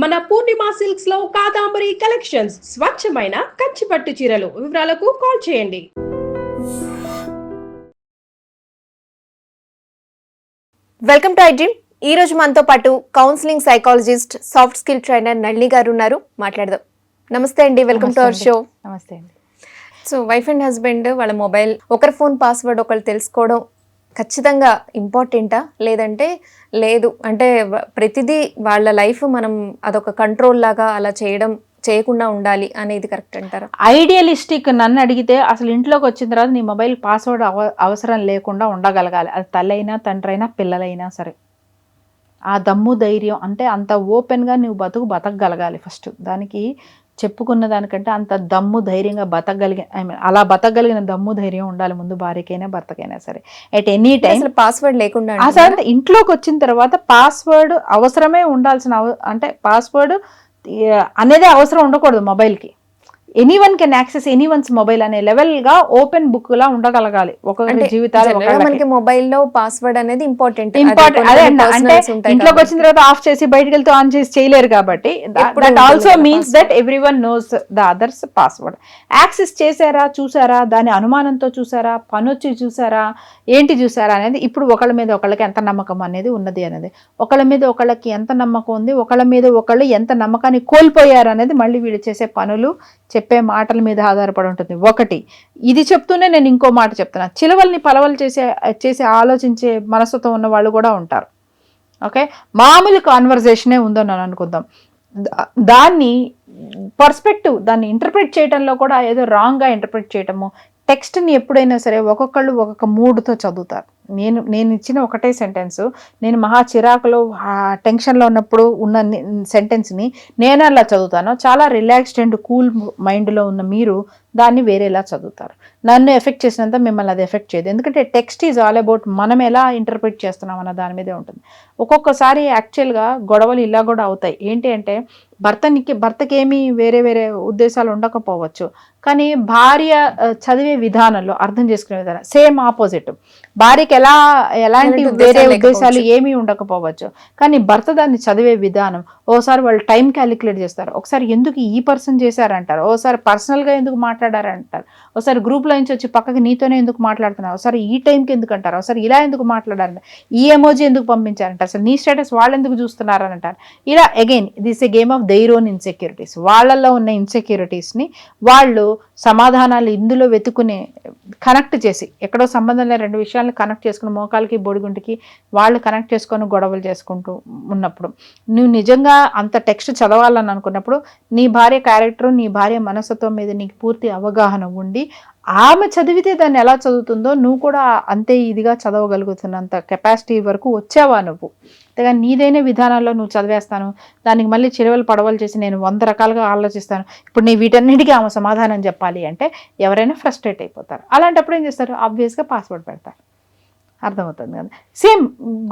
మన పూర్ణిమ సిల్క్స్ లో కాదాంబరి కలెక్షన్స్ స్వచ్ఛమైన కంచి పట్టు చీరలు. వివరాలకు కాల్ చేయండి. Welcome to iDream. ఈ రోజు మనతో పాటు counselling psychologist, soft skill trainer Nalini గారు ఉన్నారు. మాట్లాడదాం. నమస్తే అండి, వెల్కమ్ టు అవర్ షో. నమస్తే అండి. సో వైఫ్ అండ్ హస్బెండ్ వాళ్ళ మొబైల్ ఒకరి ఫోన్ పాస్వర్డ్ ఒకరు తెలుసుకోవడం ఖచ్చితంగా ఇంపార్టెంటా, లేదంటే లేదు అంటే ప్రతిదీ వాళ్ళ లైఫ్ మనం అదొక కంట్రోల్ లాగా అలా చేయకుండా ఉండాలి అనేది కరెక్ట్ అంటారా? ఐడియలిస్టిక్ నన్ను అడిగితే అసలు ఇంట్లోకి వచ్చిన తర్వాత నీ మొబైల్ పాస్వర్డ్ అవసరం లేకుండా ఉండగలగాలి. అది తల్లి అయినా తండ్రి అయినా పిల్లలైనా సరే. ఆ దమ్ము ధైర్యం అంటే అంత ఓపెన్గా నువ్వు బతకగలగాలి. ఫస్ట్ దానికి చెప్పుకున్న దానికంటే అంత దమ్ము ధైర్యంగా అలా బతకగలిగిన దమ్ము ధైర్యం ఉండాలి ముందు భార్యకైనా భర్తకైనా సరే. ఎట్ ఎనీ టైం పాస్వర్డ్ లేకుండా అసలు ఇంట్లోకి వచ్చిన తర్వాత పాస్వర్డ్ అవసరమే ఉండాల్సిన అంటే పాస్వర్డ్ అనేది అవసరం ఉండకూడదు మొబైల్కి. Anyone can access anyone's mobile అనే లెవెల్ గా ఓపెన్ బుక్ లా ఉండగలగాలి. ఒక్కొక్కరి జీవితాలు మనకి మొబైల్ లో పాస్వర్డ్ అనేది ఇంపార్టెంట్. అదే అంటే ఇంట్లోకి వచ్చిన తర్వాత ఆఫ్ చేసి బయటకు వెళ్తే ఆన్ చేసి చేయలేరు కాబట్టి that also means that everyone knows the others password. Access చేశారా, చూసారా, దాని అనుమానంతో చూసారా, పనొచ్చి చూసారా, ఏంటి చూసారా అనేది ఇప్పుడు ఒకళ్ళ మీద ఒకళ్ళకి ఎంత నమ్మకం అనేది ఉన్నది అనేది, ఒకళ్ళ మీద ఒకళ్ళకి ఎంత నమ్మకం ఉంది, ఒకళ్ళ మీద ఒకళ్ళు ఎంత నమ్మకాన్ని కోల్పోయారు అనేది మళ్ళీ వీళ్ళు చేసే పనులు చెప్పే మాటల మీద ఆధారపడి ఉంటుంది. ఒకటి ఇది చెప్తూనే నేను ఇంకో మాట చెప్తున్నా, చిలవల్ని పలవలు చేసి ఆలోచించే మనసుతో ఉన్న వాళ్ళు కూడా ఉంటారు. ఓకే, మామూలు కాన్వర్జేషనే ఉందని నేను అనుకుందాం, దాన్ని పర్స్పెక్టివ్ దాన్ని ఇంటర్ప్రిట్ చేయడంలో కూడా ఏదో రాంగ్గా ఇంటర్ప్రిట్ చేయటము. టెక్స్ట్ని ఎప్పుడైనా సరే ఒక్కొక్కళ్ళు ఒక్కొక్క మూడ్తో చదువుతారు. నేను ఇచ్చిన ఒకటే సెంటెన్స్, నేను మహా చిరాకులో టెన్షన్లో ఉన్నప్పుడు ఉన్న సెంటెన్స్ని నేను అలా చదువుతాను. చాలా రిలాక్స్డ్ అండ్ కూల్ మైండ్లో ఉన్న మీరు దాన్ని వేరేలా చదువుతారు. నన్ను ఎఫెక్ట్ చేసినంత మిమ్మల్ని అది ఎఫెక్ట్ చేయదు. ఎందుకంటే టెక్స్ట్ ఈజ్ ఆల్ అబౌట్ మనం ఎలా ఇంటర్ప్రిట్ చేస్తున్నాం అన్న దాని మీదే ఉంటుంది. ఒక్కొక్కసారి యాక్చువల్గా గొడవలు ఇలా కూడా అవుతాయి. ఏంటి అంటే భర్తకి ఏమీ వేరే ఉద్దేశాలు ఉండకపోవచ్చు, కానీ భార్య చదివే విధానంలో అర్థం చేసుకునే విధానం సేమ్ ఆపోజిట్. భార్యకి ఎలాంటి వేరే ఉద్దేశాలు ఏమీ ఉండకపోవచ్చు, కానీ భర్త దాన్ని చదివే విధానం. ఓసారి వాళ్ళు టైం క్యాలిక్యులేట్ చేస్తారు, ఒకసారి ఎందుకు ఈ పర్సన్ చేశారంటారు, ఓసారి పర్సనల్గా ఎందుకు మాట్లాడారంటారు, ఒకసారి గ్రూప్లో నుంచి వచ్చి పక్కకి నీతోనే ఎందుకు మాట్లాడుతున్నారు, ఒకసారి ఈ టైంకి ఎందుకు అంటారు, ఒకసారి ఇలా ఎందుకు మాట్లాడారంట, ఈ ఎమోజీ ఎందుకు పంపించారంటారు, అసలు నీ స్టేటస్ వాళ్ళు ఎందుకు చూస్తున్నారని అంటారు. ఇలా again this a game of their own insecurities. వాళ్ళల్లో ఉన్న ఇన్సెక్యూరిటీస్ని వాళ్ళు సమాధానాలు ఇందులో వెతుకునే కనెక్ట్ చేసి, ఎక్కడో సంబంధం లేని రెండు విషయాలను కనెక్ట్ చేసుకుని మోకాలకి బొడిగుంటికి వాళ్ళు కనెక్ట్ చేసుకొని గొడవలు చేసుకుంటూ ఉన్నప్పుడు, నువ్వు నిజంగా అంత టెక్స్ట్ చదవాలని అనుకున్నప్పుడు నీ భార్య క్యారెక్టర్, నీ భార్య మనస్తత్వం మీద నీకు పూర్తి అవగాహన ఉండి ఆమె చదివితే దాన్ని ఎలా చదువుతుందో నువ్వు కూడా అంతే ఇదిగా చదవగలుగుతున్నంత కెపాసిటీ వరకు వచ్చావా నువ్వు. అంతేగాని నీదైన విధానాల్లో నువ్వు చదివేస్తాను, దానికి మళ్ళీ చిరవలు పడవలు చేసి నేను 100 రకాలుగా ఆలోచిస్తాను, ఇప్పుడు నీ వీటన్నిటికీ ఆమె సమాధానం చెప్పాలి అంటే ఎవరైనా ఫ్రస్ట్రేట్ అయిపోతారు. అలాంటప్పుడు ఏం చేస్తారు, ఆబ్వియస్గా పాస్వర్డ్ పెడతారు. అర్థమవుతుంది కదా. Same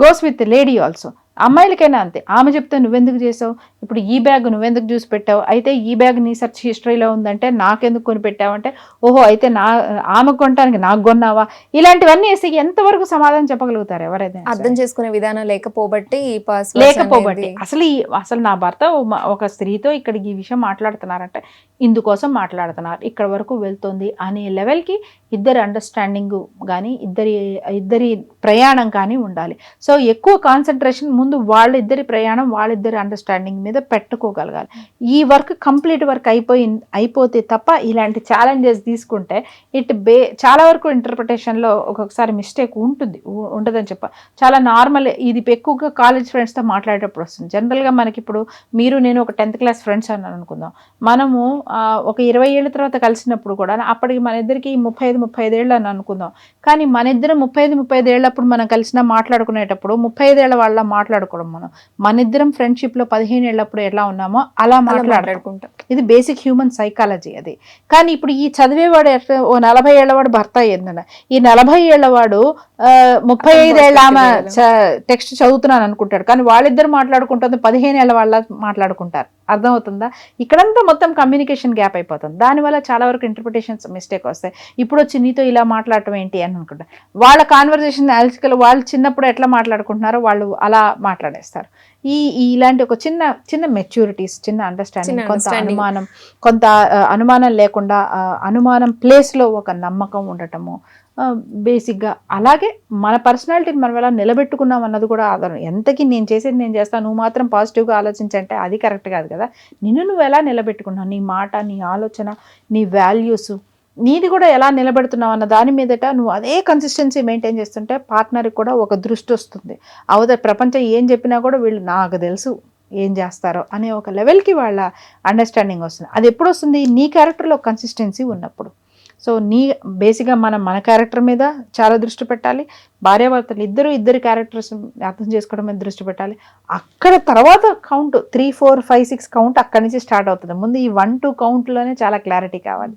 goes with lady also. అమ్మాయిలకైనా అంతే. ఆమె చెప్తే నువ్వెందుకు చేసావు, ఇప్పుడు ఈ బ్యాగ్ నువ్వెందుకు చూసి పెట్టావు, అయితే ఈ బ్యాగ్ నీ సెర్చ్ హిస్టరీలో ఉందంటే నాకెందుకు కొని పెట్టావు అంటే, ఓహో అయితే ఆమె కొనడానికి నాకు కొన్నావా, ఇలాంటివన్నీ వేసి ఎంతవరకు సమాధానం చెప్పగలుగుతారు ఎవరైతే. అర్థం చేసుకునే విధానం లేకపోబట్టి అసలు నా భర్త ఒక స్త్రీతో ఇక్కడ ఈ విషయం మాట్లాడుతున్నారంటే ఇందుకోసం మాట్లాడుతున్నారు, ఇక్కడ వరకు వెళ్తుంది అనే లెవెల్కి ఇద్దరి అండర్స్టాండింగ్ కానీ ఇద్దరి ప్రయాణం కానీ ఉండాలి. సో ఎక్కువ కాన్సన్ట్రేషన్ ముందు వాళ్ళిద్దరి ప్రయాణం, వాళ్ళిద్దరి అండర్స్టాండింగ్ మీద పెట్టుకోగలగాలి. ఈ వర్క్ కంప్లీట్ వర్క్ అయిపోతే తప్ప ఇలాంటి ఛాలెంజెస్ తీసుకుంటే చాలా వరకు ఇంటర్ప్రిటేషన్లో ఒక్కొక్కసారి మిస్టేక్ ఉంటుందని చాలా నార్మల్. ఇది ఎక్కువగా కాలేజ్ ఫ్రెండ్స్తో మాట్లాడేటప్పుడు వస్తుంది. జనరల్గా మనకి ఇప్పుడు మీరు నేను ఒక 10th క్లాస్ ఫ్రెండ్స్ అని అనుకుందాం, మనము ఒక 20 ఏళ్ళ తర్వాత కలిసినప్పుడు కూడా అప్పటికి మన ఇద్దరికి 35 ఏళ్ళు అని అనుకుందాం, కానీ మన ఇద్దరం 35 ఏళ్ళప్పుడు మనం కలిసినా మాట్లాడుకునేటప్పుడు 35 ఏళ్ళ వాళ్ళ మాట్లాడుకోవడం, మన ఇద్దరం ఫ్రెండ్షిప్లో 15 ఏళ్ళప్పుడు ఎలా ఉన్నామో అలా మాట్లాడుకుంటాం. ఇది బేసిక్ హ్యూమన్ సైకాలజీ అది. కానీ ఇప్పుడు ఈ చదివేవాడు ఓ 40 ఏళ్లవాడు భర్త అయ్యిందన్న, ఈ 40 ఏళ్లవాడు 35 ఏళ్ళ ఆమె టెక్స్ట్ చదువుతున్నాను అనుకుంటాడు, కానీ వాళ్ళిద్దరు మాట్లాడుకుంటుంది 15 ఏళ్ల వాళ్ళ మాట్లాడుకుంటారు. అర్థమవుతుందా? ఇక్కడంతా మొత్తం కమ్యూనికేషన్ గ్యాప్ అయిపోతుంది. దానివల్ల చాలా వరకు ఇంటర్ప్రిటేషన్స్ మిస్టేక్ వస్తాయి. ఇప్పుడు వచ్చి నీతో ఇలా మాట్లాడటం ఏంటి అని అనుకుంటారు. వాళ్ళ కాన్వర్జేషన్ అలసికలు వాళ్ళు చిన్నప్పుడు ఎట్లా మాట్లాడుకుంటున్నారో వాళ్ళు అలా మాట్లాడేస్తారు. ఇలాంటి ఒక చిన్న మెచ్యూరిటీస్, చిన్న అండర్స్టాండింగ్, కొంత అనుమానం లేకుండా అనుమానం ప్లేస్లో ఒక నమ్మకం ఉండటము బేసిక్గా. అలాగే మన పర్సనాలిటీని మనం ఎలా నిలబెట్టుకున్నాం అన్నది కూడా ఆధారం. ఎంతకి నేను చేసేది నేను చేస్తాను, నువ్వు మాత్రం పాజిటివ్గా ఆలోచించంటే అది కరెక్ట్ కాదు కదా. నువ్వు ఎలా నిలబెట్టుకున్నావు, నీ మాట, నీ ఆలోచన, నీ వాల్యూస్, నీది కూడా ఎలా నిలబెడుతున్నావు అన్న దాని మీదట నువ్వు అదే కన్సిస్టెన్సీ మెయింటైన్ చేస్తుంటే పార్ట్నర్కి కూడా ఒక దృష్టి వస్తుంది. అవతల ప్రపంచం ఏం చెప్పినా కూడా వీళ్ళు నాకు తెలుసు ఏం చేస్తారో అనే ఒక లెవెల్కి వాళ్ళ అండర్స్టాండింగ్ వస్తుంది. అది ఎప్పుడు వస్తుంది? నీ క్యారెక్టర్లో కన్సిస్టెన్సీ ఉన్నప్పుడు. సో బేసిక్గా మన క్యారెక్టర్ మీద చాలా దృష్టి పెట్టాలి. భార్యాభర్తలు ఇద్దరు క్యారెక్టర్స్ అర్థం చేసుకోవడం మీద దృష్టి పెట్టాలి. అక్కడ తర్వాత కౌంట్ 3, 4, 5, 6 కౌంట్ అక్కడి నుంచి స్టార్ట్ అవుతుంది. ముందు ఈ 1, 2 కౌంట్లోనే చాలా క్లారిటీ కావాలి.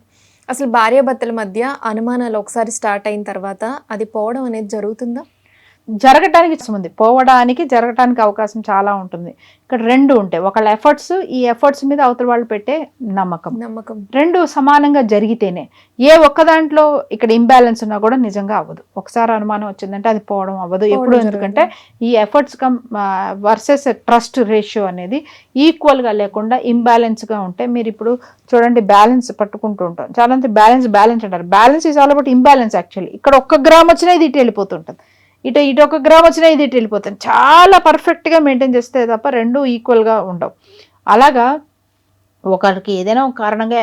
అసలు భార్యాభర్తల మధ్య అనుమానాలు ఒకసారి స్టార్ట్ అయిన తర్వాత అది పోవడం అనేది జరుగుతుందా? జరగటానికి అవకాశం చాలా ఉంటుంది. ఇక్కడ 2 ఉంటాయి. ఒకళ్ళ ఎఫర్ట్స్, ఈ ఎఫర్ట్స్ మీద అవతల వాళ్ళు పెట్టే నమ్మకం 2 సమానంగా జరిగితేనే. ఏ ఒక్క దాంట్లో ఇక్కడ ఇంబ్యాలెన్స్ ఉన్నా కూడా నిజంగా అవ్వదు. ఒకసారి అనుమానం వచ్చిందంటే అది పోవడం అవ్వదు ఎప్పుడు. ఎందుకంటే ఈ ఎఫర్ట్స్ వర్సెస్ ట్రస్ట్ రేషియో అనేది ఈక్వల్గా లేకుండా ఇంబ్యాలెన్స్గా ఉంటే, మీరు ఇప్పుడు చూడండి బ్యాలెన్స్ పట్టుకుంటూ ఉంటాం, చాలా మంది బ్యాలెన్స్ అంటారు. Balance is all about imbalance actually. ఇక్కడ 1 గ్రామ్ వచ్చినా ఇది ఇటు వెళ్ళిపోతుంటుంది, ఇటు 1 గ్రామ్ వచ్చినా ఇది ఇటు వెళ్ళిపోతుంది. చాలా పర్ఫెక్ట్గా మెయింటైన్ చేస్తే తప్ప 2 ఈక్వల్గా ఉండవు. అలాగా ఒకరికి ఏదైనా ఒక కారణంగా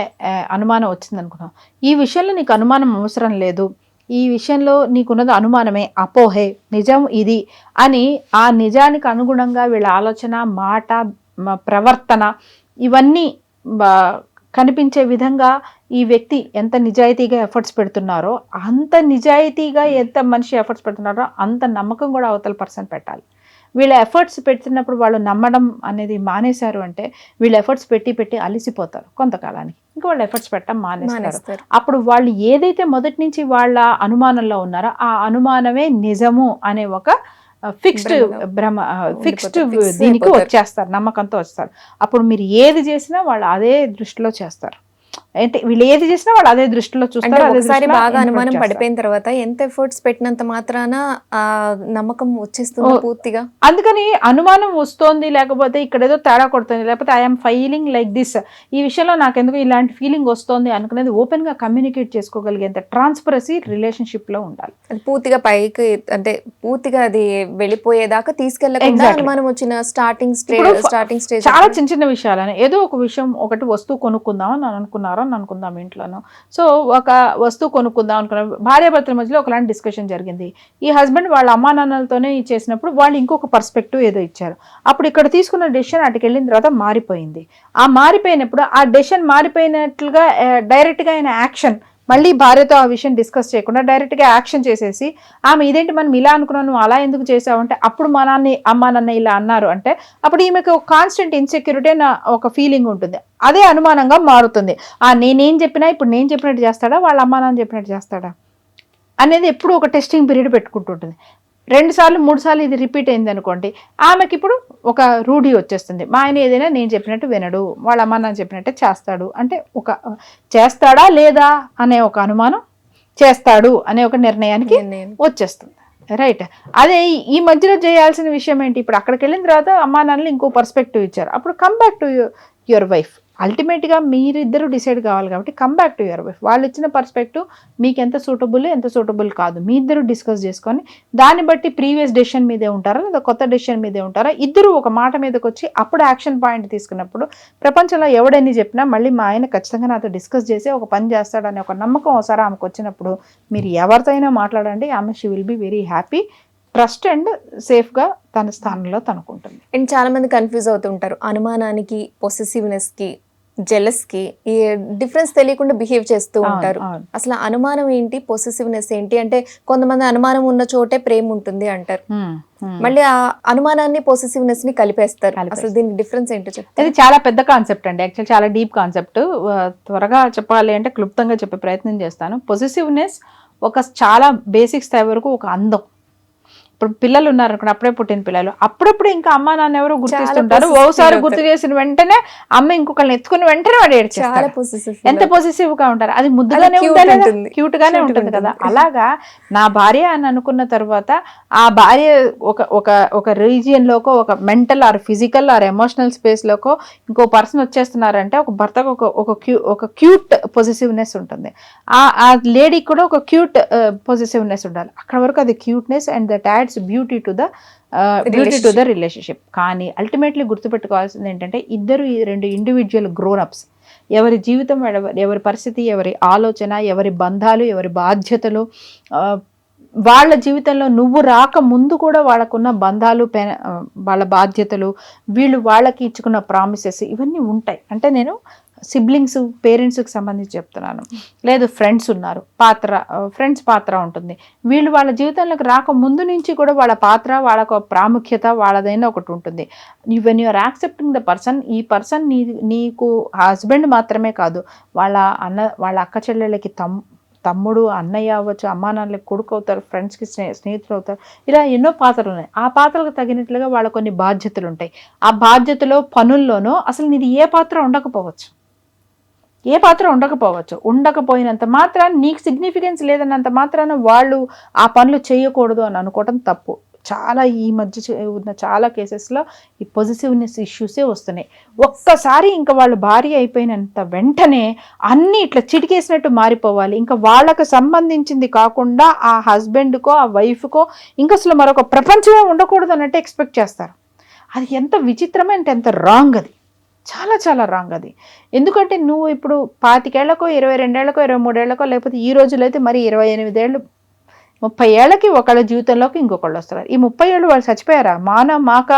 అనుమానం వచ్చింది అనుకున్నాం, ఈ విషయంలో నీకు అనుమానం అవసరం లేదు, ఈ విషయంలో నీకున్నది అనుమానమే, అపోహే, నిజం ఇది అని ఆ నిజానికి అనుగుణంగా వీళ్ళ ఆలోచన, మాట, ప్రవర్తన ఇవన్నీ కనిపించే విధంగా ఈ వ్యక్తి ఎంత నిజాయితీగా ఎఫర్ట్స్ పెడుతున్నారో, అంత నిజాయితీగా ఎంత మనిషి ఎఫర్ట్స్ పెడుతున్నారో అంత నమ్మకం కూడా అవతల పర్సన్ పెట్టాలి. వీళ్ళ ఎఫర్ట్స్ పెడుతున్నప్పుడు వాళ్ళు నమ్మడం అనేది మానేశారు అంటే వీళ్ళు ఎఫర్ట్స్ పెట్టి అలిసిపోతారు కొంతకాలానికి, ఇంకా వాళ్ళు ఎఫర్ట్స్ పెట్టడం మానేస్తారు. అప్పుడు వాళ్ళు ఏదైతే మొదటి నుంచి వాళ్ళ అనుమానంలో ఉన్నారో ఆ అనుమానమే నిజము అనే ఒక ఫిక్స్డ్ దీనికి వచ్చేస్తారు, నమ్మకంతో వస్తారు. అప్పుడు మీరు ఏది చేసినా వాళ్ళు అదే దృష్టిలో చేస్తారు. అంటే వీళ్ళు ఏది చేసినా వాళ్ళు అదే దృష్టిలో చూస్తారు. ఒకసారి బాగా అనుమానం పడిపోయిన తర్వాత ఎంత ఎఫర్ట్స్ పెట్టినంత మాత్రాన ఆ నమ్మకం వచ్చేస్తుంది పూర్తిగా. అందుకని అనుమానం వస్తోంది, లేకపోతే ఇక్కడ ఏదో తేడా కొడుతుంది, లేకపోతే ఐఎమ్ ఫీలింగ్ లైక్ దిస్, ఈ విషయంలో నాకెందుకు ఇలాంటి ఫీలింగ్ వస్తుంది అనుకునేది ఓపెన్ గా కమ్యూనికేట్ చేసుకోగలిగేంత ట్రాన్స్పరసీ రిలేషన్షిప్ లో ఉండాలి. అది పూర్తిగా పైకి అంటే పూర్తిగా అది వెళ్ళిపోయేదాకా తీసుకెళ్ళకుండా అనుమానం వచ్చిన స్టార్టింగ్ స్టేజ్ చాలా చిన్న విషయాలని, ఏదో ఒక విషయం, ఒకటి వస్తువు కొనుక్కుందాం అని అనుకుందాం ఇంట్లోనూ. సో ఒక వస్తువు కొనుక్కుందాం అనుకున్నాం, భార్యాభర్తల మధ్యలో ఒకలాంటి డిస్కషన్ జరిగింది. ఈ హస్బెండ్ వాళ్ళ అమ్మా నాన్నలతోనే చేసినప్పుడు వాళ్ళు ఇంకొక పర్స్పెక్టివ్ ఏదో ఇచ్చారు. అప్పుడు ఇక్కడ తీసుకున్న డెసిషన్ అటుకు వెళ్ళిన తర్వాత మారిపోయింది. ఆ మారిపోయినప్పుడు ఆ డెసిషన్ మారిపోయినట్లుగా డైరెక్ట్గా ఆయన యాక్షన్, మళ్ళీ భార్యతో ఆ విషయం డిస్కస్ చేయకుండా డైరెక్ట్గా యాక్షన్ చేసేసి, ఆమె ఇదేంటి మనం ఇలా అనుకున్నాను, నువ్వు అలా ఎందుకు చేసావు అంటే, అప్పుడు అమ్మా నాన్న ఇలా అన్నారు అంటే, అప్పుడు ఈమెకు ఒక కాన్స్టెంట్ ఇన్సెక్యూరిటీ అనే ఒక ఫీలింగ్ ఉంటుంది. అదే అనుమానంగా మారుతుంది. నేనేం చెప్పినా ఇప్పుడు నేను చెప్పినట్టు చేస్తాడా, వాళ్ళ అమ్మా నాన్న చెప్పినట్టు చేస్తాడా అనేది ఎప్పుడు ఒక టెస్టింగ్ పీరియడ్ పెట్టుకుంటుంటుంది. 2 సార్లు 3 సార్లు ఇది రిపీట్ అయింది అనుకోండి, ఆమెకి ఇప్పుడు ఒక రూఢి వచ్చేస్తుంది. మా ఆయన ఏదైనా నేను చెప్పినట్టు వినడు, వాళ్ళ అమ్మ నాన్న చెప్పినట్టే చేస్తాడు అంటే, ఒక చేస్తాడా లేదా అనే ఒక అనుమానం, చేస్తాడు అనే ఒక నిర్ణయానికి వచ్చేస్తుంది. రైట్. అదే ఈ మధ్యలో చేయాల్సిన విషయం ఏంటి, ఇప్పుడు అక్కడికి వెళ్ళిన తర్వాత అమ్మా నాన్నలు ఇంకో పర్స్పెక్టివ్ ఇచ్చారు, అప్పుడు come back to your wife. అల్టిమేట్గా మీరిద్దరూ డిసైడ్ కావాలి కాబట్టి come back to your wife. వాళ్ళు ఇచ్చిన పర్స్పెక్టివ్ మీకు ఎంత సూటబుల్ కాదు, మీ ఇద్దరు డిస్కస్ చేసుకొని దాన్ని బట్టి ప్రీవియస్ డెసిషన్ మీదే ఉంటారా లేదా కొత్త డెసిషన్ మీదే ఉంటారా, ఇద్దరు ఒక మాట మీదకి వచ్చి అప్పుడు యాక్షన్ పాయింట్ తీసుకున్నప్పుడు ప్రపంచంలో ఎవడని చెప్పినా మళ్ళీ మా ఆయన ఖచ్చితంగా నాతో డిస్కస్ చేసి ఒక పని చేస్తాడనే ఒక నమ్మకం ఒకసారి ఆమెకు వచ్చినప్పుడు మీరు ఎవరితో అయినా మాట్లాడండి, ఆమె she will be very happy, trust and సేఫ్గా తన స్థానంలో తనుకుంటుంది. అండ్ చాలా మంది కన్ఫ్యూజ్ అవుతుంటారు అనుమానానికి, పొసెసివ్నెస్కి జెలస్ కి ఈ డిఫరెన్స్ తెలియకుండా బిహేవ్ చేస్తూ అవును, ఉంటారు. అవును. అసలు అనుమానం ఏంటి, పొసెసివ్నెస్ ఏంటి? అంటే కొంతమంది అనుమానం ఉన్న చోటే ప్రేమ ఉంటుంది అంటారు, మళ్ళీ ఆ అనుమానాన్ని పొసెసివ్నెస్ ని కలిపేస్తారు. అసలు దీనికి డిఫరెన్స్ ఏంటో చెప్తారు? ఇది చాలా పెద్ద కాన్సెప్ట్ అండి, యాక్చువల్ చాలా డీప్ కాన్సెప్ట్. త్వరగా చెప్పాలి అంటే క్లుప్తంగా చెప్పే ప్రయత్నం చేస్తాను. పొసెసివ్నెస్ ఒక చాలా బేసిక్ స్థాయి వరకు ఒక అందం. ఇప్పుడు పిల్లలు ఉన్నారు అనుకోండి, అప్పుడే పుట్టిన పిల్లలు, అప్పుడప్పుడు ఇంకా అమ్మ నాన్న ఎవరో గుర్తిస్తుంటారు. ఓసారి గుర్తు చేసిన వెంటనే అమ్మ ఇంకొకరిని ఎత్తుకుని వెంటనే వాడు ఏడ్చేస్తాడు. ఎంత పొసెసివ్ గా ఉంటారు. అది ముద్దుగానే ఉంటుంది, క్యూట్ గానే ఉంటుంది కదా. అలాగా నా భార్య అని అనుకున్న తర్వాత ఆ భార్య ఒక రీజియన్ లోకో, ఒక mental are physical are emotional space loco ఇంకో పర్సన్ వచ్చేస్తున్నారంటే ఒక భర్తకు ఒక క్యూట్ పొసెసివ్నెస్ ఉంటుంది. ఆ లేడీకి కూడా ఒక క్యూట్ పొసెసివ్నెస్ ఉండాలి. అక్కడ వరకు అది cuteness and that ads beauty to the relationship. కానీ అల్టిమేట్లీ గుర్తుపెట్టుకోవాల్సింది ఏంటంటే ఇద్దరు రెండు ఇండివిజువల్ గ్రోనప్స్. ఎవరి జీవితం, ఎవరి పరిస్థితి, ఎవరి ఆలోచన, ఎవరి బంధాలు, ఎవరి బాధ్యతలు, వాళ్ళ జీవితంలో నువ్వు రాక ముందు కూడా వాళ్ళకున్న బంధాలు, వాళ్ళ బాధ్యతలు, వీళ్ళు వాళ్ళకి ఇచ్చుకున్న ప్రామిసెస్ ఇవన్నీ ఉంటాయి. అంటే నేను సిబ్లింగ్స్, పేరెంట్స్కి సంబంధించి చెప్తున్నాను. లేదు ఫ్రెండ్స్ ఉన్నారు, ఫ్రెండ్స్ పాత్ర ఉంటుంది. వీళ్ళు వాళ్ళ జీవితంలోకి రాక ముందు నుంచి కూడా వాళ్ళ పాత్ర, వాళ్ళకు ప్రాముఖ్యత వాళ్ళదైనా ఒకటి ఉంటుంది. When you're accepting the person, ఈ పర్సన్ నీకు హస్బెండ్ మాత్రమే కాదు, వాళ్ళ అక్క చెల్లెళ్ళకి తమ్ముడు, అన్నయ్య అవ్వచ్చు, అమ్మా నాన్నలకి కొడుకు అవుతారు, ఫ్రెండ్స్కి స్నేహితులు అవుతారు. ఇలా ఎన్నో పాత్రలు ఉన్నాయి. ఆ పాత్రలకు తగినట్లుగా వాళ్ళ కొన్ని బాధ్యతలు ఉంటాయి. ఆ బాధ్యతలో, పనుల్లోనూ అసలు నీది ఏ పాత్ర ఉండకపోయినంత మాత్రాన, నీకు సిగ్నిఫికెన్స్ లేదన్నంత మాత్రాన వాళ్ళు ఆ పనులు చేయకూడదు అని అనుకోవటం తప్పు. చాలా ఈ మధ్య ఉన్న చాలా కేసెస్లో ఈ పొజిటివ్నెస్ ఇష్యూసే వస్తున్నాయి. ఒక్కసారి ఇంకా వాళ్ళు భార్య అయిపోయినంత వెంటనే అన్నీ ఇట్లా చిటికేసినట్టు మారిపోవాలి. ఇంకా వాళ్ళకు సంబంధించింది కాకుండా ఆ హస్బెండ్కో, ఆ వైఫ్కో ఇంకా అసలు మరొక ప్రపంచమే ఉండకూడదు అన్నట్టు ఎక్స్పెక్ట్ చేస్తారు. అది ఎంత విచిత్రమైన, ఎంత రాంగ్. అది చాలా చాలా రాంగ్. అది ఎందుకంటే నువ్వు ఇప్పుడు 25 ఏళ్లకో, 22 ఏళ్లకో, 23 ఏళ్లకో, లేకపోతే ఈ రోజులో అయితే మరి 28 ఏళ్ళు, 30 ఏళ్ళకి ఒకళ్ళ జీవితంలోకి ఇంకొకళ్ళు వస్తారు. ఈ 30 ఏళ్ళు వాళ్ళు చచ్చిపోయారా? మాక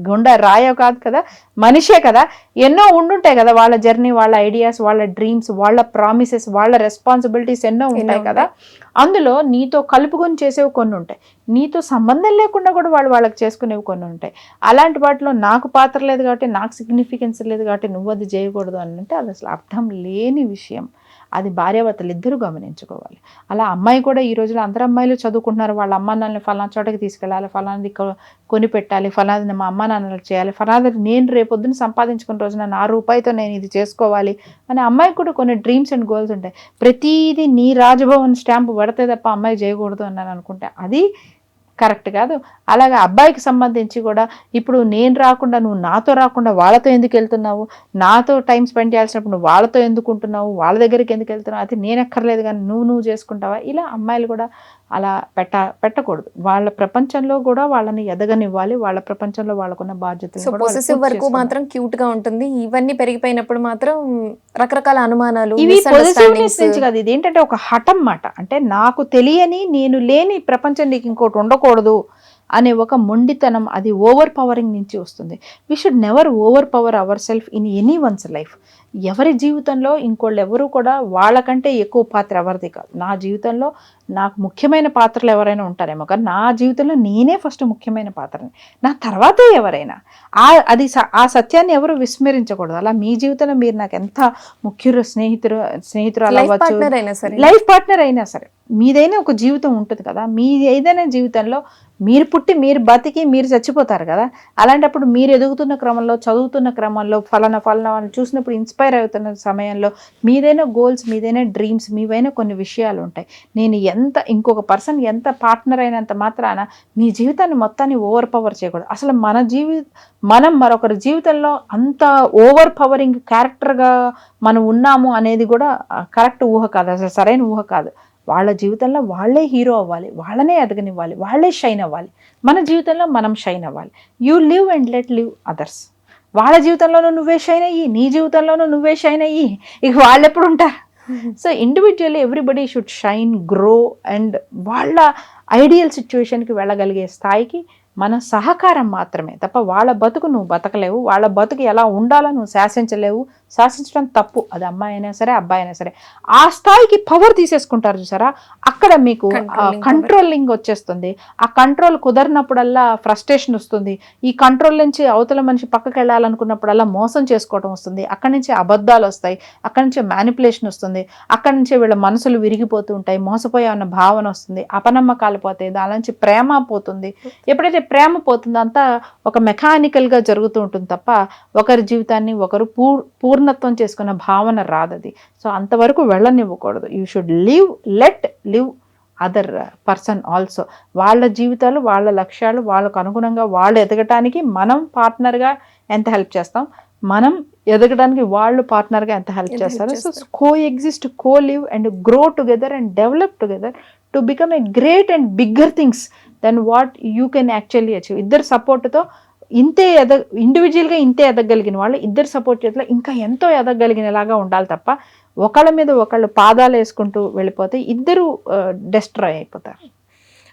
గుండె రాయో కాదు కదా, మనిషే కదా. ఎన్నో ఉండుంటాయి కదా వాళ్ళ జర్నీ, వాళ్ళ ఐడియాస్, వాళ్ళ డ్రీమ్స్, వాళ్ళ ప్రామిసెస్, వాళ్ళ రెస్పాన్సిబిలిటీస్ ఎన్నో ఉంటాయి కదా. అందులో నీతో కలుపుకొని చేసేవి కొన్ని ఉంటాయి, నీతో సంబంధం లేకుండా కూడా వాళ్ళకి చేసుకునేవి కొన్ని ఉంటాయి. అలాంటి వాటిలో నాకు పాత్ర లేదు కాబట్టి, నాకు సిగ్నిఫికెన్స్ లేదు కాబట్టి నువ్వు అది చేయకూడదు అని అంటే అది అసలు అర్థం లేని విషయం. అది భార్యాభర్తలు ఇద్దరు గమనించుకోవాలి. అలా అమ్మాయి కూడా ఈ రోజులో అందరు అమ్మాయిలు చదువుకుంటున్నారు. వాళ్ళ అమ్మ నాన్నని ఫలానా చోటకి తీసుకెళ్ళాలి, ఫలానాది కొని పెట్టాలి, ఫలానాది మా అమ్మ నాన్నలకు చేయాలి, ఫలానాది నేను రేపొద్దున సంపాదించుకున్న రోజున నా రూపాయితో నేను ఇది చేసుకోవాలి అని అమ్మాయికి కూడా కొన్ని డ్రీమ్స్ అండ్ గోల్స్ ఉంటాయి. ప్రతిదీ నీ రాజభవన్ స్టాంపు పడితే తప్ప అమ్మాయి చేయకూడదు అన్నాను అనుకుంటే అది కరెక్ట్ కాదు. అలాగే అబ్బాయికి సంబంధించి కూడా ఇప్పుడు నేను రాకుండా, నువ్వు నాతో రాకుండా వాళ్ళతో ఎందుకు వెళ్తున్నావు, నాతో టైం స్పెండ్ చేయాల్సినప్పుడు నువ్వు వాళ్ళతో ఎందుకు ఉంటున్నావు, వాళ్ళ దగ్గరికి ఎందుకు వెళ్తున్నావు, అది నేను ఎక్కర్లేదు కానీ నువ్వు చేసుకుంటావా, ఇలా అమ్మాయిలు కూడా అలా పెట్టకూడదు. వాళ్ళ ప్రపంచంలో కూడా వాళ్ళని ఎదగనివ్వాలి, వాళ్ళ ప్రపంచంలో వాళ్ళకున్న బాధ్యతలు. పొసెసివ్ వరకు మాత్రం క్యూట్ గా ఉంటుంది, ఇవన్నీ పెరిగిపోయినప్పుడు మాత్రం రకరకాల అనుమానాలు. ఇవి పొజిటివ్నెస్ నుంచి కాదు, ఇది ఏంటంటే ఒక హఠం మాట. అంటే నాకు తెలియని, నేను లేని ప్రపంచం నీకు ఇంకోటి ఉండకూడదు అనే ఒక మొండితనం, అది ఓవర్ పవరింగ్ నుంచి వస్తుంది. We should never over power our self in any one's life. ఎవరి జీవితంలో ఇంకోళ్ళు ఎవరు కూడా వాళ్ళకంటే ఎక్కువ పాత్ర ఎవరిది కాదు. నా జీవితంలో నాకు ముఖ్యమైన పాత్రలు ఎవరైనా ఉంటారేమో, కానీ నా జీవితంలో నేనే ఫస్ట్ ముఖ్యమైన పాత్రని, నా తర్వాతే ఎవరైనా. ఆ సత్యాన్ని ఎవరు విస్మరించకూడదు. అలా మీ జీవితంలో మీరు నాకు ఎంత ముఖ్యులు, స్నేహితురాలు అవ్వచ్చు, లైఫ్ పార్ట్నర్ అయినా సరే, మీదైనా ఒక జీవితం ఉంటుంది కదా. మీ ఏదైనా జీవితంలో మీరు పుట్టి, మీరు బతికి, మీరు చచ్చిపోతారు కదా. అలాంటప్పుడు మీరు ఎదుగుతున్న క్రమంలో, చదువుతున్న క్రమంలో, ఫలానా వాళ్ళని చూసినప్పుడు ఇన్స్పైర్ అవుతున్న సమయంలో మీదైనా గోల్స్, మీదైనా డ్రీమ్స్, మీవైనా కొన్ని విషయాలు ఉంటాయి. నేను ఇంకొక పర్సన్ ఎంత పార్ట్నర్ అయినంత మాత్రాన మీ జీవితాన్ని మొత్తాన్ని ఓవర్ పవర్ చేయకూడదు. అసలు మనం మరొకరి జీవితంలో అంత ఓవర్ పవరింగ్ క్యారెక్టర్గా మనం ఉన్నాము అనేది కూడా కరెక్ట్ ఊహ కాదు, అసలు సరైన ఊహ కాదు. వాళ్ళ జీవితంలో వాళ్ళే హీరో అవ్వాలి, వాళ్ళనే ఎదగనివ్వాలి, వాళ్ళే షైన్ అవ్వాలి. మన జీవితంలో మనం షైన్ అవ్వాలి. You live and let live others. వాళ్ళ జీవితంలోనూ నువ్వే షైన్ అయ్యి, నీ జీవితంలోనూ నువ్వే షైన్ అయ్యి ఇక వాళ్ళు ఎప్పుడు ఉంటారు. So individually everybody should shine, grow and వాళ్ళ ఐడియల్ సిచ్యువేషన్కి వెళ్ళగలిగే స్థాయికి మన సహకారం మాత్రమే తప్ప వాళ్ళ బతుకు నువ్వు బతకలేవు, వాళ్ళ బతుకు ఎలా ఉండాలో నువ్వు శాసించలేవు, శాసించడం తప్పు, అది అమ్మాయి అయినా సరే అబ్బాయి అయినా సరే. ఆ స్థాయికి పవర్ తీసేసుకుంటారు చూసారా, అక్కడ మీకు కంట్రోలింగ్ వచ్చేస్తుంది. ఆ కంట్రోల్ కుదరినప్పుడల్లా ఫ్రస్ట్రేషన్ వస్తుంది. ఈ కంట్రోల్ నుంచి అవతల మనిషి పక్కకి వెళ్ళాలనుకున్నప్పుడల్లా మోసం చేసుకోవడం వస్తుంది. అక్కడి నుంచి అబద్ధాలు వస్తాయి, అక్కడి నుంచి మ్యానిపులేషన్ వస్తుంది, అక్కడి నుంచి వీళ్ళ మనసులు విరిగిపోతూ ఉంటాయి, మోసపోయే అన్న భావన వస్తుంది, అపనమ్మకాలు పోతాయి, దాని నుంచి ప్రేమ పోతుంది. ఎప్పుడైతే ప్రేమ పోతుందో అంతా ఒక మెకానికల్ గా జరుగుతూ ఉంటుంది తప్ప ఒకరి జీవితాన్ని ఒకరు పూర్ణత్వం చేసుకున్న భావన రాదది. సో అంతవరకు వెళ్ళనివ్వకూడదు. You should live other person also. వాళ్ళ జీవితాలు, వాళ్ళ లక్ష్యాలు, వాళ్ళకు అనుగుణంగా వాళ్ళు ఎదగటానికి మనం పార్ట్నర్గా ఎంత హెల్ప్ చేస్తాం, మనం ఎదగడానికి వాళ్ళు పార్ట్నర్గా ఎంత హెల్ప్ చేస్తారు. So coexist, co live and grow together and develop together to become a great and bigger things then what you can actually achieve. ఇద్దరు సపోర్ట్తో ఇంతే ఇండివిజువల్గా ఇంతే ఎదగలిగిన వాళ్ళు ఇద్దరు సపోర్ట్ చేతిలో ఇంకా ఎంతో ఎదగలిగినలాగా ఉండాలి తప్ప ఒకళ్ళ మీద ఒకళ్ళు పాదాలు వేసుకుంటూ వెళ్ళిపోతే ఇద్దరు డెస్ట్రాయ్ అయిపోతారు.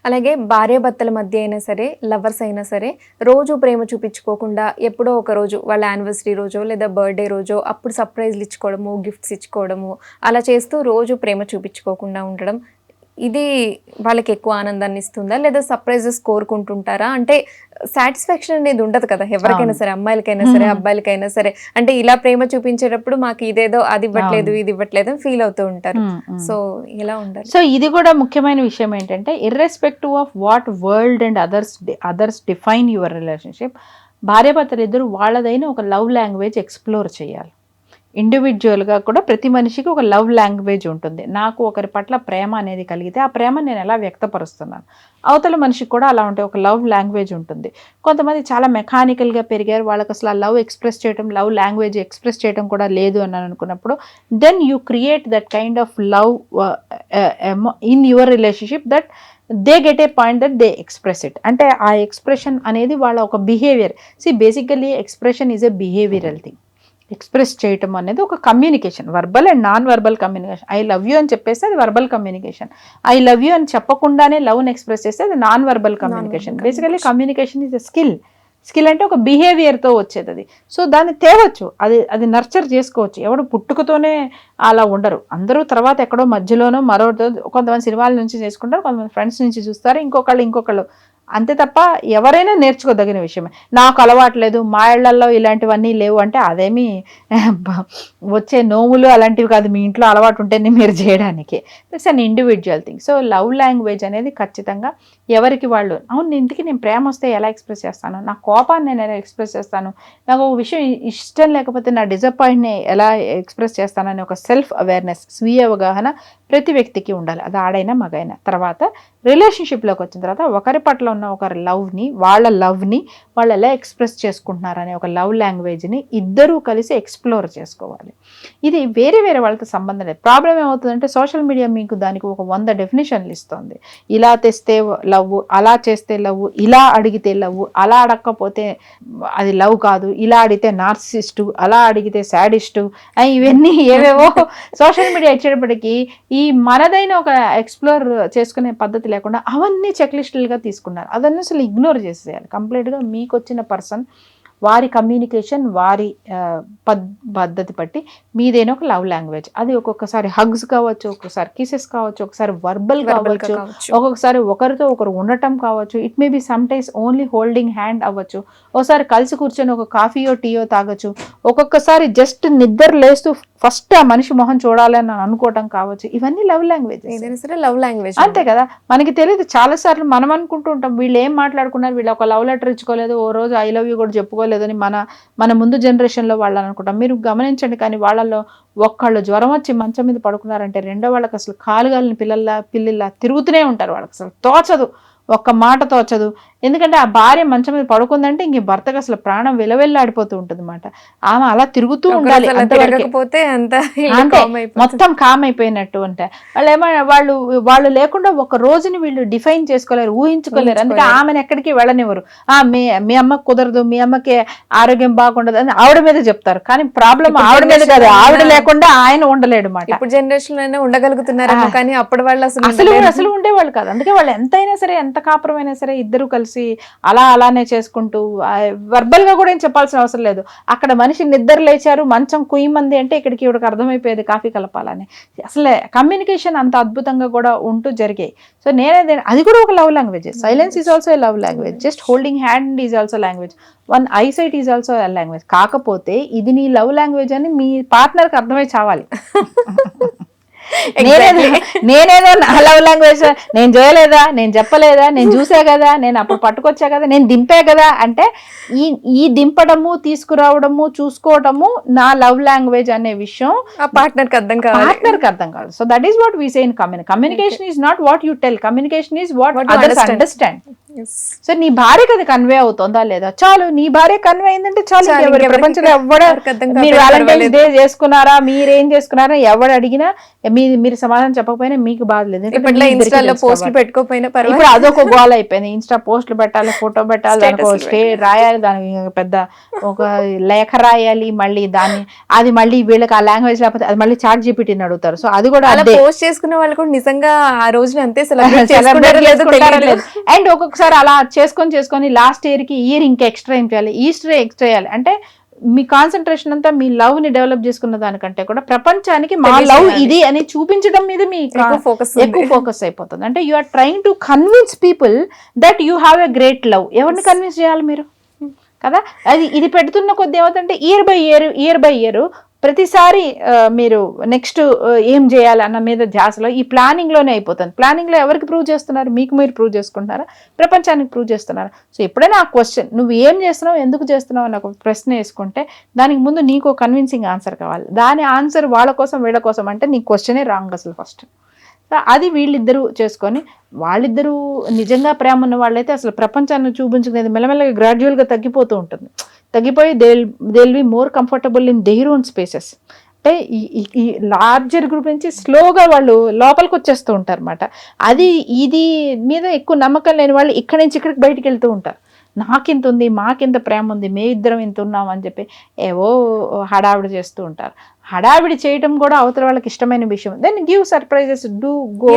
అలాగే భార్యాభర్తల మధ్య అయినా సరే, లవర్స్ అయినా సరే, రోజు ప్రేమ చూపించుకోకుండా ఎప్పుడో ఒక రోజు వాళ్ళ యానివర్సరీ రోజో లేదా బర్త్డే రోజో అప్పుడు సర్ప్రైజ్లు ఇచ్చుకోవడము, గిఫ్ట్స్ ఇచ్చుకోవడము, అలా చేస్తూ రోజు ప్రేమ చూపించుకోకుండా ఉండడం, ఇది వాళ్ళకి ఎక్కువ ఆనందాన్ని ఇస్తుందా లేదా సర్ప్రైజెస్ కోరుకుంటుంటారా? అంటే సాటిస్ఫాక్షన్ అనేది ఉండదు కదా ఎవరికైనా సరే, అమ్మాయిలకైనా సరే అబ్బాయిలకైనా సరే. అంటే ఇలా ప్రేమ చూపించేటప్పుడు మాకు ఇదేదో అది ఇవ్వట్లేదు ఇది ఇవ్వట్లేదు అని ఫీల్ అవుతూ ఉంటారు. సో ఎలా ఉండాలి? సో ఇది కూడా ముఖ్యమైన విషయం ఏంటంటే, irrespective of what world and others define your relationship, భార్యాభర్తలు ఇద్దరు వాళ్ళదైన ఒక లవ్ లాంగ్వేజ్ ఎక్స్ప్లోర్ చేయాలి. ఇండివిజువల్గా కూడా ప్రతి మనిషికి ఒక లవ్ లాంగ్వేజ్ ఉంటుంది. నాకు ఒకరి పట్ల ప్రేమ అనేది కలిగితే ఆ ప్రేమ నేను ఎలా వ్యక్తపరుస్తున్నాను, అవతల మనిషికి కూడా అలా ఉంటే ఒక లవ్ లాంగ్వేజ్ ఉంటుంది. కొంతమంది చాలా మెకానికల్గా పెరిగారు, వాళ్ళకి అసలు ఆ లవ్ ఎక్స్ప్రెస్ చేయడం, లవ్ లాంగ్వేజ్ ఎక్స్ప్రెస్ చేయడం కూడా లేదు అని అనుకున్నప్పుడు then you create that kind of love in your relationship that they get a point that they express it. అంటే ఆ ఎక్స్ప్రెషన్ అనేది వాళ్ళ ఒక behaviour. Basically expression is a behavioural thing. Express చేయటం అనేది ఒక communication, verbal and non verbal communication. I love you అని చెప్పేస్తే అది verbal communication, I love you అని చెప్పకుండానే లవ్ని ఎక్స్ప్రెస్ చేస్తే అది non verbal communication. Basically communication is a skill అంటే ఒక బిహేవియర్తో వచ్చేది అది. సో దాన్ని తేవచ్చు, అది నర్చర్ చేసుకోవచ్చు. ఎవడు పుట్టుకతోనే అలా ఉండరు, అందరూ తర్వాత ఎక్కడో మధ్యలోనో మరొకటి, కొంతమంది సినిమాల నుంచి చేసుకుంటారు, కొంతమంది ఫ్రెండ్స్ నుంచి చూస్తారు, ఇంకొకళ్ళు అంతే తప్ప ఎవరైనా నేర్చుకోదగిన విషయమే. నాకు అలవాట్లేదు, మా ఇళ్లలో ఇలాంటివన్నీ లేవు అంటే అదేమి వచ్చే నోములు అలాంటివి కాదు, మీ ఇంట్లో అలవాటు ఉంటేనే మీరు చేయడానికి. It's an individual thing. So love language అనేది ఖచ్చితంగా ఎవరికి వాళ్ళు, అవును ఇంటికి నేను ప్రేమ వస్తే ఎలా ఎక్స్ప్రెస్ చేస్తాను, నా కోపాన్ని నేను ఎలా ఎక్స్ప్రెస్ చేస్తాను, నాకు ఒక విషయం ఇష్టం లేకపోతే నా డిసప్పాయింట్ని ఎలా ఎక్స్ప్రెస్ చేస్తానని ఒక సెల్ఫ్ అవేర్నెస్, స్వీయ అవగాహన ప్రతి వ్యక్తికి ఉండాలి, అది ఆడైనా మగైనా. తర్వాత రిలేషన్షిప్లోకి వచ్చిన తర్వాత ఒకరి పట్ల ఉన్న ఒకరి వాళ్ళ లవ్ని వాళ్ళు ఎలా ఎక్స్ప్రెస్ చేసుకుంటున్నారనే ఒక లవ్ లాంగ్వేజ్ని ఇద్దరూ కలిసి ఎక్స్ప్లోర్ చేసుకోవాలి. ఇది వేరే వాళ్ళతో సంబంధం లేదు. ప్రాబ్లం ఏమవుతుందంటే సోషల్ మీడియా మీకు దానికి ఒక 100 డెఫినేషన్లు ఇస్తుంది. ఇలా తెస్తే లవ్, అలా చేస్తే లవ్, ఇలా అడిగితే లవ్, అలా అడగకపోతే అది లవ్ కాదు, ఇలా అడిగితే నార్సిస్టు, అలా అడిగితే సాడిస్టు, ఇవన్నీ ఏవేవో సోషల్ మీడియా ఇచ్చేటప్పటికి ఈ మనదైన ఒక ఎక్స్ప్లోర్ చేసుకునే పద్ధతి లేకుండా అవన్నీ చెక్ లిస్టులుగా తీసుకున్నారు. అదన్నీ అసలు ఇగ్నోర్ చేసేయాలి కంప్లీట్గా. మీకు వచ్చిన పర్సన్ వారి కమ్యూనికేషన్, వారి పద్ధతి బట్టి మీదైనా ఒక లవ్ లాంగ్వేజ్. అది ఒక్కొక్కసారి హగ్స్ కావచ్చు, ఒక్కొక్కసారి కిసెస్ కావచ్చు, ఒకసారి వర్బల్ కావచ్చు, ఒక్కొక్కసారి ఒకరితో ఒకరు ఉండటం కావచ్చు. It may be some times only holding hand అవ్వచ్చు, ఒకసారి కలిసి కూర్చొని ఒక కాఫీయో టీయో తాగొచ్చు, ఒక్కొక్కసారి జస్ట్ నిద్ర లేస్తూ ఫస్ట్ ఆ మనిషి మొహం చూడాలని అనుకోవటం కావచ్చు. ఇవన్నీ లవ్ లాంగ్వేజ్, లవ్ లాంగ్వేజ్ అంతే కదా. మనకి తెలియదు, చాలా సార్లు మనం అనుకుంటూ ఉంటాం వీళ్ళు ఏం మాట్లాడుకున్నారు, వీళ్ళు ఒక లవ్ లెటర్ ఇచ్చుకోలేదు, ఓ రోజు ఐ లవ్ యూ కూడా చెప్పుకోలేదని మన ముందు జనరేషన్లో వాళ్ళు అనుకుంటాం. మీరు గమనించండి, కానీ వాళ్ళలో ఒక్కళ్ళు జ్వరం వచ్చి మంచం మీద పడుకున్నారంటే రెండో వాళ్ళకి అసలు కాలుగాలిని పిల్లల్లా తిరుగుతూనే ఉంటారు. వాళ్ళకి అసలు తోచదు, ఒక్క మాట తోచదు. ఎందుకంటే ఆ భార్య మంచం మీద పడుకుందంటే ఇంక భర్తకు అసలు ప్రాణం వెలవెల్లాడిపోతూ ఉంటుంది అన్నమాట. ఆమె అలా తిరుగుతూ ఉండాలి, అంతే మొత్తం కామ్ అయిపోయినట్టు. అంటే వాళ్ళు లేకుండా ఒక రోజుని వీళ్ళు డిఫైన్ చేసుకోలేరు, ఊహించుకోలేరు. అందుకే ఆమెను ఎక్కడికి వెళ్ళనివ్వరు. మీ అమ్మకు కుదరదు, మీ అమ్మకి ఆరోగ్యం బాగుండదు అని ఆవిడ మీద చెప్తారు. కానీ ప్రాబ్లం ఆవిడ మీద కాదు, ఆవిడ లేకుండా ఆయన ఉండలేడు మాట. ఇప్పుడు జనరేషన్ లోనే ఉండగలుగుతున్నారు కానీ అప్పటి వాళ్ళు అసలు ఉండేవాళ్ళు కాదు. అందుకే వాళ్ళు ఎంతైనా సరే ఎంత ఎంత కాపురమైనా సరే ఇద్దరు కలిసి అలానే చేసుకుంటూ వర్బల్ గా కూడా ఏం చెప్పాల్సిన అవసరం లేదు. అక్కడ మనిషి నిద్ర లేచారు, మంచం కుయ్యమంది అంటే ఇక్కడికి ఇవిడికి అర్థమైపోయేది కాఫీ కలపాలని. అసలే కమ్యూనికేషన్ అంత అద్భుతంగా కూడా ఉంటూ జరిగాయి. సో నేనే అది కూడా ఒక love language. Silence is also love language. Just holding hand is also language. One eyesight is also language. కాకపోతే ఇది నీ లవ్ లాంగ్వేజ్ అని మీ పార్ట్నర్కి అర్థమై చావాలి. నేనేదో నా లవ్ లాంగ్వేజ్ నేను చేయలేదా, నేను చెప్పలేదా, నేను చూసా కదా, నేను అప్పుడు పట్టుకొచ్చా కదా, నేను దింపా కదా అంటే ఈ దింపడము, తీసుకురావడము, చూసుకోవడము నా లవ్ లాంగ్వేజ్ అనే విషయం ఆ పార్ట్నర్కి అర్థం కాదు. So that is what we say in communication is not what you tell, communication is what others understand. So నీ భార్యకి అది కన్వే అవుతుందా లేదా, చాలు. నీ భార్య కన్వే అయిందంటే చాలు. ప్రపంచంలో ఎవడ మీరు వ్యాలంటైన్స్ డే చేసుకున్నారా, మీరేం చేసుకున్నారా ఎవడు అడిగినా మీరు సమాధానం చెప్పకపోయినా మీకు బాధ లేదు. ఇప్పుడు అదొక గోల్ అయిపోయింది. ఇన్స్టా పోస్టులు పెట్టాలి, ఫోటో పెట్టాలి, దానికి స్టే రాయాలి, దానికి పెద్ద ఒక లేఖ రాయాలి, మళ్ళీ అది మళ్ళీ వీళ్ళకి ఆ లాంగ్వేజ్ లేకపోతే అది మళ్ళీ చాట్ జీపీటీని అడుగుతారు. సో అది కూడా పోస్ట్ చేసుకునే వాళ్ళు కూడా నిజంగా ఆ రోజున అంతే అండ్ ఒక్కొక్కసారి అలా చేసుకొని లాస్ట్ ఇయర్ ఇంకా ఎక్స్ట్రా ఏం చేయాలి, ఈస్టర్ ఎక్స్ట్రా చేయాలి అంటే మీ కాన్సన్ట్రేషన్ అంతా మీ లవ్ ని డెవలప్ చేసుకున్న దానికంటే కూడా ప్రపంచానికి మా లవ్ ఇది అని చూపించడం మీద మీ ఎక్కువ ఫోకస్ అయిపోతుంది. అంటే you are trying to convince people that you have a great love. ఎవరిని కన్విన్స్ చేయాలి మీరు కదా? ఇది పెడుతున్న కొద్ది ఏమవుతుందంటే ఇయర్ బై ఇయర్ ప్రతిసారి మీరు నెక్స్ట్ ఏం చేయాలి అన్న మీద ధ్యాసలో ఈ ప్లానింగ్ లోనే అయిపోతుంది. ప్లానింగ్ లో ఎవరికి ప్రూవ్ చేస్తున్నారు? మీకు మీరు ప్రూవ్ చేసుకుంటున్నారా, ప్రపంచానికి ప్రూవ్ చేస్తున్నారా? సో ఎప్పుడైనా ఆ క్వశ్చన్ నువ్వు ఏం చేస్తున్నావు, ఎందుకు చేస్తున్నావు అని ఒక ప్రశ్న వేసుకుంటే దానికి ముందు నీకు కన్విన్సింగ్ ఆన్సర్ కావాలి. దాని ఆన్సర్ వాళ్ళ కోసం వీళ్ళ కోసం అంటే నీ క్వశ్చనే రాంగ్ అసలు ఫస్ట్. అది వీళ్ళిద్దరూ చేసుకొని వాళ్ళిద్దరూ నిజంగా ప్రేమ ఉన్న వాళ్ళైతే అసలు ప్రపంచాన్ని చూపించుకునేది మెల్లమెల్లగా గ్రాడ్యువల్గా తగ్గిపోతూ ఉంటుంది. తగ్గిపోయి they will be more comfortable in their own spaces. అంటే ఈ లార్జర్ గ్రూప్ నుంచి స్లోగా వాళ్ళు లోపలికి వచ్చేస్తూ ఉంటారు అన్నమాట. ఇది మీద ఎక్కువ నమ్మకం లేని వాళ్ళు ఇక్కడి నుంచి ఇక్కడికి బయటికి వెళ్తూ ఉంటారు. నాకింత ఉంది, మాకింత ప్రేమ ఉంది, మే ఇద్దరం ఇంత ఉన్నాం అని చెప్పి ఏవో హడావిడి చేస్తూ ఉంటారు. హడావిడి చేయటం కూడా అవతల వాళ్ళకి ఇష్టమైన విషయం. Then give surprises, do go.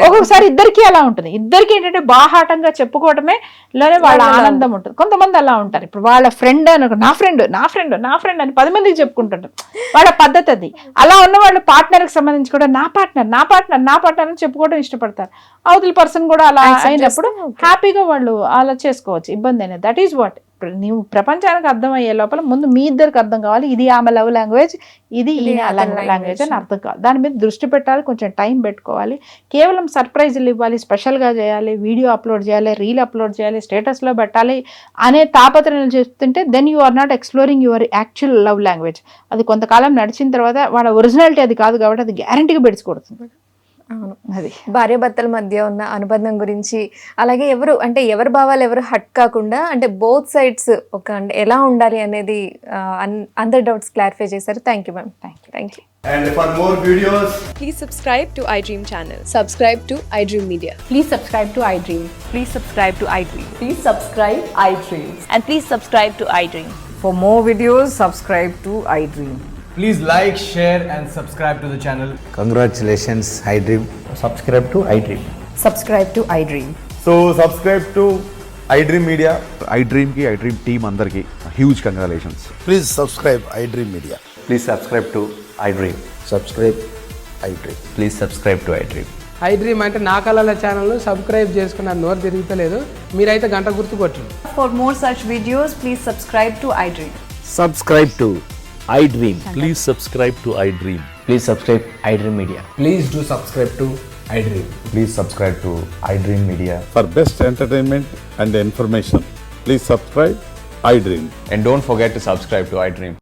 ఒక్కొక్కసారి ఇద్దరికి అలా ఉంటుంది. ఇద్దరికి ఏంటంటే బాహాటంగా చెప్పుకోవడమే లోనే వాళ్ళ ఆనందం ఉంటుంది. కొంతమంది అలా ఉంటారు. ఇప్పుడు వాళ్ళ ఫ్రెండ్ అనుకో, నా ఫ్రెండ్ అని 10 మందికి చెప్పుకుంటుంటారు. వాళ్ళ పద్ధతి అది. అలా ఉన్న వాళ్ళు పార్ట్నర్ కి సంబంధించి కూడా నా పార్ట్నర్ అని చెప్పుకోవడం ఇష్టపడతారు. అవతల పర్సన్ కూడా అలా అయినప్పుడు హ్యాపీగా వాళ్ళు అలా చేసుకోవచ్చు, ఇబ్బంది అనేది. That is what. నీవు ప్రపంచానికి అర్థమయ్యే లోపల ముందు మీ ఇద్దరికి అర్థం కావాలి. ఇది ఆమె లవ్ లాంగ్వేజ్, ఇది లాంగ్వేజ్ అని అర్థం కావాలి. దాని మీద దృష్టి పెట్టాలి, కొంచెం టైం పెట్టుకోవాలి. కేవలం సర్ప్రైజులు ఇవ్వాలి, స్పెషల్గా చేయాలి, వీడియో అప్లోడ్ చేయాలి, రీల్ అప్లోడ్ చేయాలి, స్టేటస్లో పెట్టాలి అనే తాపత్రయం చేస్తుంటే then you are not exploring your actual love language. అది కొంతకాలం నడిచిన తర్వాత వాళ్ళ ఒరిజినాలిటీ అది కాదు కాబట్టి అది గ్యారంటీగా బెడిచికొడుతుంది. అవును, అది భార్యాభర్తల మధ్య ఉన్న అనుబంధం గురించి, అలాగే ఎవరి భావాలు ఎవరు హట్ కాకుండా అంటే బోత్ సైడ్స్ ఎలా ఉండాలి అనేది అందరి డౌట్స్ క్లారిఫై చేశారు. Thank you ma'am. Thank you. And for more videos, Please subscribe to iDream channel. Subscribe to iDream Media. Please subscribe to iDream. Please subscribe to iDream. Please subscribe iDream. And please subscribe to iDream. For more videos, subscribe to iDream. please like, share and subscribe to the channel. Congratulations, iDream. Subscribe to iDream. Subscribe to iDream. So subscribe to iDream Media. iDream ki iDream team andarki huge congratulations. Please subscribe iDream Media. Please subscribe to iDream. Subscribe iDream. Please subscribe to iDream. iDream అంటే నా కళల channel subscribe చేసుకున్న నోరు తిరుగుతలేదు, మీరైతే గంట గుర్తు కొట్టండి. For more such videos, please subscribe to iDream. Subscribe to iDream. Please subscribe to iDream. Please subscribe iDream Media. Please do subscribe to iDream. Please subscribe to iDream Media. For best entertainment and information, please subscribe iDream. And don't forget to subscribe to iDream.